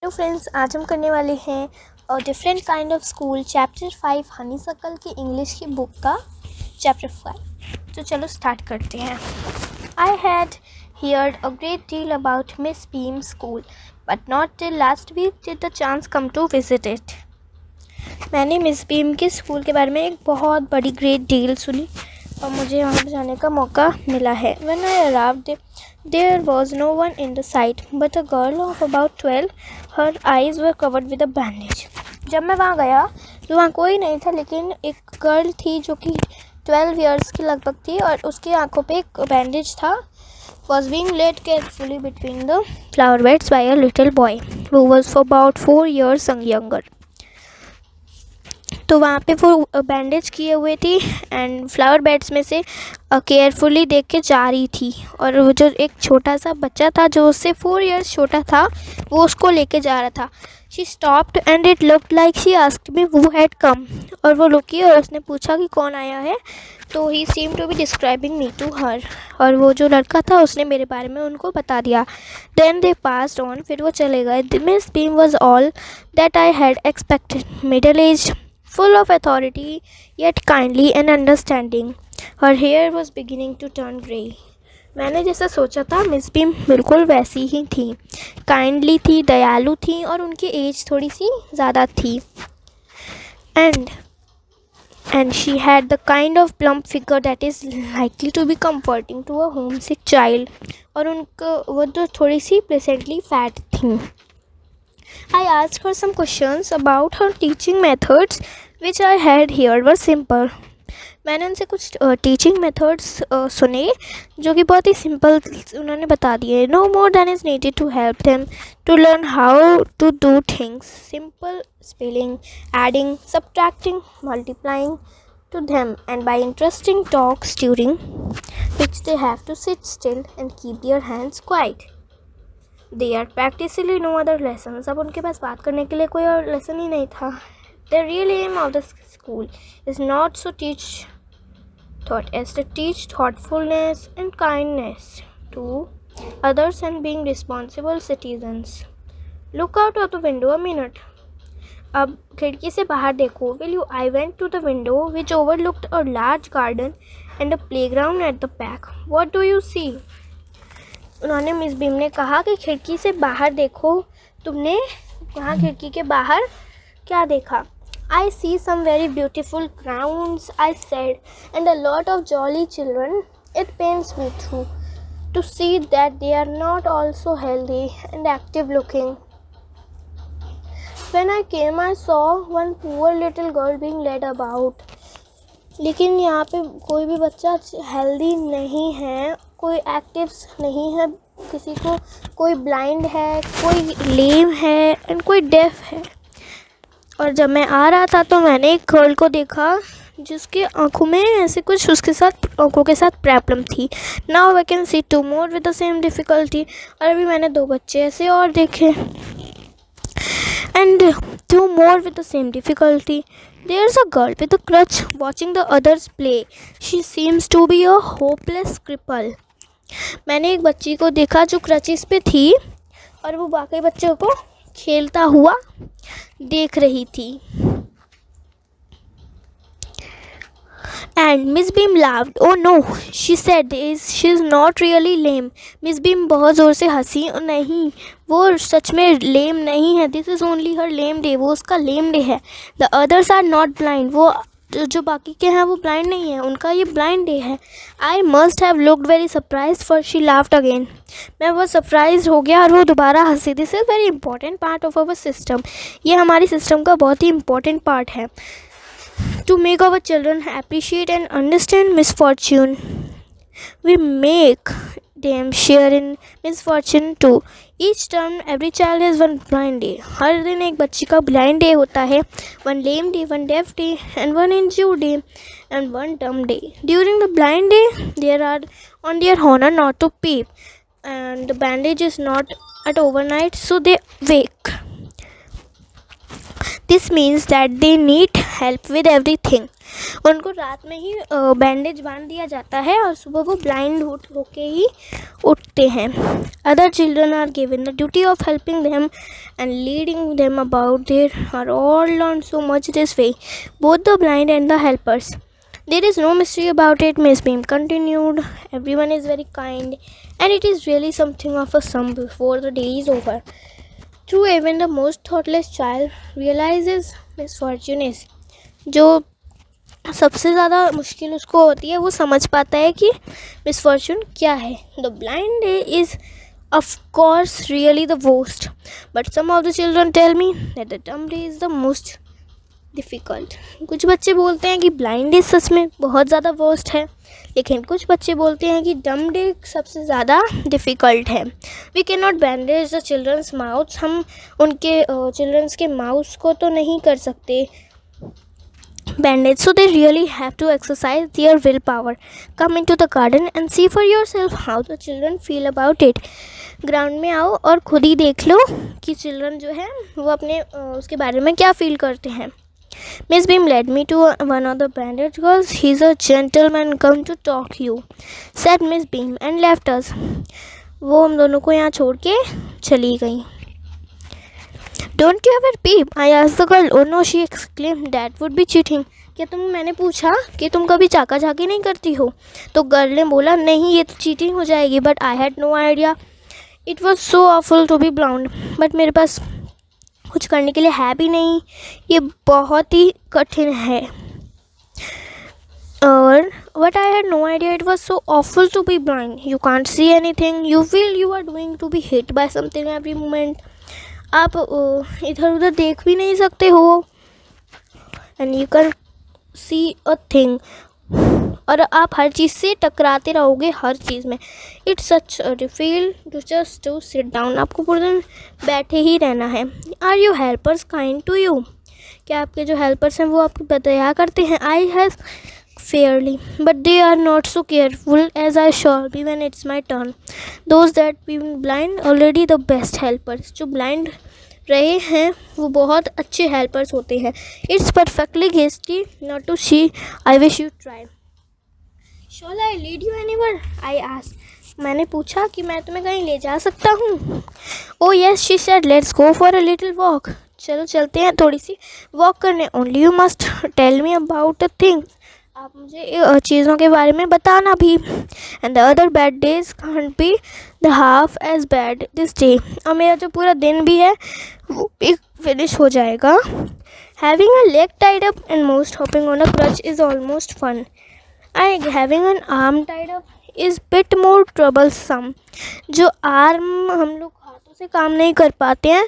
Hello friends, आज हम करने वाले हैं different kind of school chapter 5 honeysuckle की इंग्लिश की बुक का चैप्टर 5। तो चलो स्टार्ट करते हैं। I had heard a great deal about Miss Beam's school, but not till last week did the chance come to visit it. मैंने miss beam के school के बारे में एक बहुत बड़ी ग्रेट डील सुनी और मुझे वहाँ पर जाने का मौका मिला है। When I arrived, there was no one in the sight but a girl of about 12. Her eyes were covered with a bandage. जब मैं वहाँ गया तो वहाँ कोई नहीं था, लेकिन एक गर्ल थी जो कि 12 years की लगभग थी और उसकी आंखों पे एक बैंडेज था. Was being led carefully between the flower beds by a little boy who was for about 4 years younger. तो वहाँ पे वो बैंडेज किए हुए थी एंड फ्लावर बेड्स में से केयरफुली देख के जा रही थी, और वो जो एक छोटा सा बच्चा था जो उससे 4 years छोटा था वो उसको लेके जा रहा था. She stopped and it looked like she asked me who had come. और वो रुकी और उसने पूछा कि कौन आया है. तो he seem to be describing me to her. और वो जो लड़का था उसने मेरे बारे में उनको बता दिया. Then they passed on. फिर वो चले गए. Miss Beam was all that I had expected. Middle age, full of authority yet kindly and understanding. Her hair was beginning to turn grey. मैंने जैसा सोचा था मिस बीम बिल्कुल वैसी ही थी. काइंडली थी, दयालु थी और उनकी एज थोड़ी सी ज़्यादा थी. And she had the kind of plump figure that is likely to be comforting to a homesick child. और उनको वो तो थोड़ी सी प्लेसेंटली फैट थी. I asked her some questions about her teaching methods, which I had heard were simple. मैंने उनसे कुछ teaching methods सुने जो कि बहुत ही सिंपल उन्होंने बता दिए. No more than is needed to help them to learn how to do things. Simple spelling, adding, subtracting, multiplying to them, and by interesting talks during which they have to sit still and keep their hands quiet. They are practically no other lessons. अब उनके पास बात करने के लिए कोई और lesson ही नहीं था. The real aim of the school is not to teach thought as to teach thoughtfulness and kindness to others and being responsible citizens. Look out of the window a minute. अब खिड़की से बाहर देखो. Will you? I went to the window which overlooked a large garden and a playground at the back. What do you see? उन्होंने miss beam ने कहा कि खिड़की से बाहर देखो. तुमने वहाँ खिड़की के बाहर क्या देखा? I see some very beautiful grounds, I said, and a lot of jolly children. It pains me to see that they are not all so healthy and active looking. When I came, I saw one poor little girl being led about. लेकिन यहाँ पे कोई भी बच्चा healthy नहीं है, कोई active नहीं है, किसी को कोई ब्लाइंड है, कोई लेम है एंड कोई डेफ है. और जब मैं आ रहा था तो मैंने एक गर्ल को देखा जिसकी आंखों में ऐसे कुछ उसके साथ आंखों के साथ प्रॉब्लम थी. Now I can see 2 more with the same difficulty. और अभी मैंने 2 बच्चे ऐसे और देखे. And 2 more with the same difficulty. There's a girl with a crutch watching the others play. She seems to be a hopeless cripple. मैंने एक बच्ची को देखा जो क्रचिस पे थी और वो बाकी बच्चों को खेलता हुआ देख रही थी. And Miss Beam laughed. Oh no, she said, she's not really lame. Miss Beam बहुत ज़ोर से हंसी. नहीं, वो सच में लेम नहीं है. This is only her lame day. वो उसका लेम डे है. The others are not blind. वो जो बाकी के हैं वो ब्लाइंड नहीं है, उनका ये ब्लाइंड डे है. I must have looked very surprise for she laughed again. मैं बहुत सरप्राइज हो गया और वो दोबारा हंसी. This is very important part of our system. ये हमारी सिस्टम का बहुत ही इंपॉर्टेंट पार्ट है. To make our children appreciate and understand misfortune, we make them share in misfortune too. Each term every child has one blind day. हर दिन एक बच्ची का blind day होता है. One lame day, one deaf day, and one injured day, and one dumb day. During the blind day, they are on their honor not to peep, and the bandage is not at overnight, so they wake. This means that they need help with everything. उनको रात में ही bandage बांध दिया जाता है और सुबह वो ब्लाइंड होके ही उठते हैं। Other children are given the duty of helping them and leading them about there are all learn so much this way, both the blind and the helpers. There is no mystery about it, Miss Beam continued. Everyone is very kind, and it is really something of a sum before the day is over. True, even the most thoughtless child realizes misfortune is. जो सबसे ज़्यादा मुश्किल उसको होती है वो समझ पाता है कि मिसफॉर्चून क्या है। The blind day is of course really the worst, but some of the children tell me that the dumb day is the most difficult. कुछ बच्चे बोलते हैं कि ब्लाइंड डे सच में बहुत ज़्यादा वर्स्ट है, लेकिन कुछ बच्चे बोलते हैं कि डम डे सबसे ज़्यादा डिफ़िकल्ट है। We can not bandage the children's mouths, हम उनके चिल्ड्रंस के माउथ्स को तो नहीं कर सकते bandage, so they really have to exercise their willpower. Come into the garden and see for yourself how the children feel about it. Ground में आओ और खुद ही देख लो कि चिल्ड्रन जो है वो अपने उसके बारे में क्या फील करते हैं। Miss Beam led me to one of the bandaged girls. He's a gentleman come to talk you, said Miss Beam and left us. वो हम दोनों को यहाँ छोड़ के चली गई। Don't you ever peep? I asked the girl. Oh no, she exclaimed. That would be cheating. मैंने पूछा कि तुम कभी चाका झाकी नहीं करती हो? तो गर्ल ने बोला नहीं, ये तो चीटिंग हो जाएगी। But I had no idea, it was so awful to be blind. But मेरे पास कुछ करने के लिए है भी नहीं, ये बहुत ही कठिन है। और but I had no idea it was so awful to be blind. You can't see anything, you feel you are doing to be hit by something every moment. आप इधर उधर देख भी नहीं सकते हो, and you can see a thing, और आप हर चीज़ से टकराते रहोगे, हर चीज़ में। It's such feel to just to sit down, आपको पूरे दिन बैठे ही रहना है। Are you helpers kind to you? क्या आपके जो हेल्पर्स हैं वो आपको दया करते हैं? I has fairly, but they are not so careful as I shall be when it's my turn. Those that been blind already the best helpers. जो blind रहे हैं वो बहुत अच्छे helpers होते हैं। It's perfectly hasty not to see. I wish you try. Shall I lead you anywhere? I asked. मैंने पूछा कि मैं तुम्हें कहीं ले जा सकता हूँ। Oh yes, she said. Let's go for a little walk. चलो चलते हैं थोड़ी सी वॉक करने। Only you must tell me about the things. आप मुझे चीज़ों के बारे में बताना भी। And the other bad days can't be the half as bad this day. और मेरा जो पूरा दिन भी है वो भी फिनिश हो जाएगा। Having a leg tied up and most hopping on a crutch is almost fun. I having an arm tied up is bit more troublesome. जो आर्म हम लोग हाथों से काम नहीं कर पाते हैं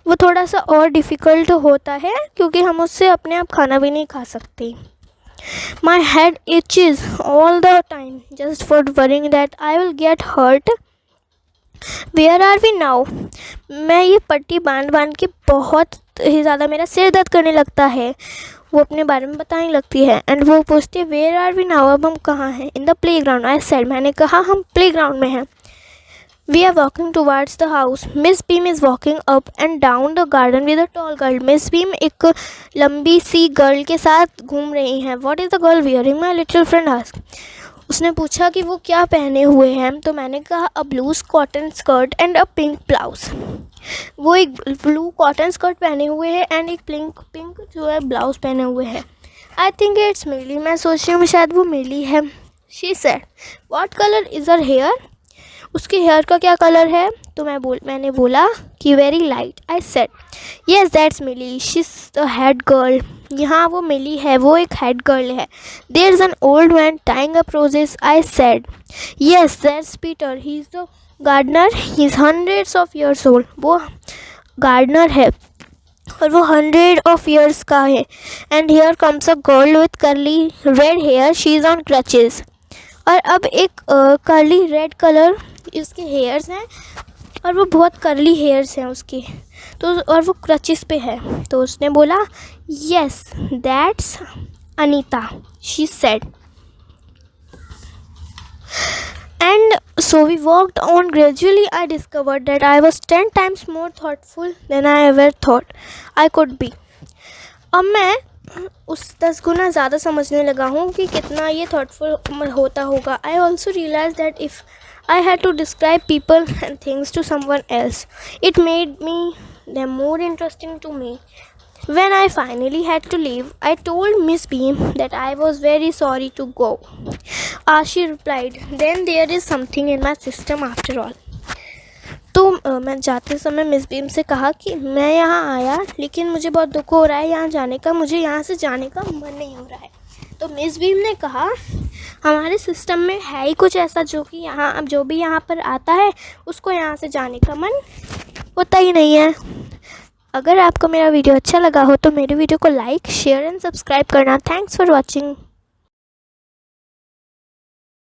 वो थोड़ा सा और डिफ़िकल्ट होता है, क्योंकि हम उससे अपने आप खाना भी नहीं खा सकते। My head itches all the time just for worrying that I will get hurt. Where are we now? मैं ये पट्टी बांध के बहुत ही ज़्यादा मेरा सिर दर्द करने लगता है। वो अपने बारे में बताने लगती है एंड वो पूछती है वेयर आर वी नाउ? अब हम कहाँ हैं? In the play ground. I said, मैंने कहा हम प्ले ग्राउंड में हैं। We are walking towards the house. Miss Beam is walking up and down the garden with a tall girl. Miss Beam एक लंबी सी गर्ल के साथ घूम रही हैं। What is the girl wearing? My little friend asked. उसने पूछा कि वो क्या पहने हुए हैं, तो मैंने कहा a blue cotton skirt and a pink blouse. वो एक ब्लू कॉटन स्कर्ट पहने हुए हैं एंड एक पिंक जो है ब्लाउज पहने हुए हैं। I think it's मिली। मैं सोच रही हूँ शायद वो मिली है। She said. What color is her hair? उसके हेयर का क्या कलर है? तो मैंने बोला कि very light. I said yes that's Milly, she is the head girl. यहाँ वो मिली है, वो एक हेड गर्ल है। There is an old man tying up roses. I said yes that's Peter, he is the gardener, he is hundreds of years old. वो gardener है और वो 100 ऑफ ईयर्स का है। And here comes a girl with curly red hair, she is on crutches. और अब एक curly red colour उसके हेयर्स हैं और वो बहुत करली हेयर्स हैं उसके, तो और वो क्रचेस पे है। तो उसने बोला yes that's Anita, she said. And so we walked on. Gradually I discovered that I was 10 times more thoughtful than I ever thought I could be. अब मैं उस 10 गुना ज़्यादा समझने लगा हूँ कि कितना ये थॉटफुल होता होगा. I also realise that if I had to describe people and things to someone else, it made them more interesting to me. When I finally had to leave, I told Miss Beam that I was very sorry to go. She replied, "Then there is something in my system after all." तो मैं जाते समय miss beam से कहा कि मैं यहाँ आया लेकिन मुझे बहुत दुख हो रहा है यहाँ जाने का, मुझे यहाँ से जाने का मन नहीं हो रहा है. तो मिस बीम ने कहा, हमारे सिस्टम में है ही कुछ ऐसा जो कि यहाँ अब जो भी यहाँ पर आता है उसको यहाँ से जाने का मन होता ही नहीं है. अगर आपको मेरा वीडियो अच्छा लगा हो तो मेरे वीडियो को लाइक, शेयर एंड सब्सक्राइब करना. Thanks for watching.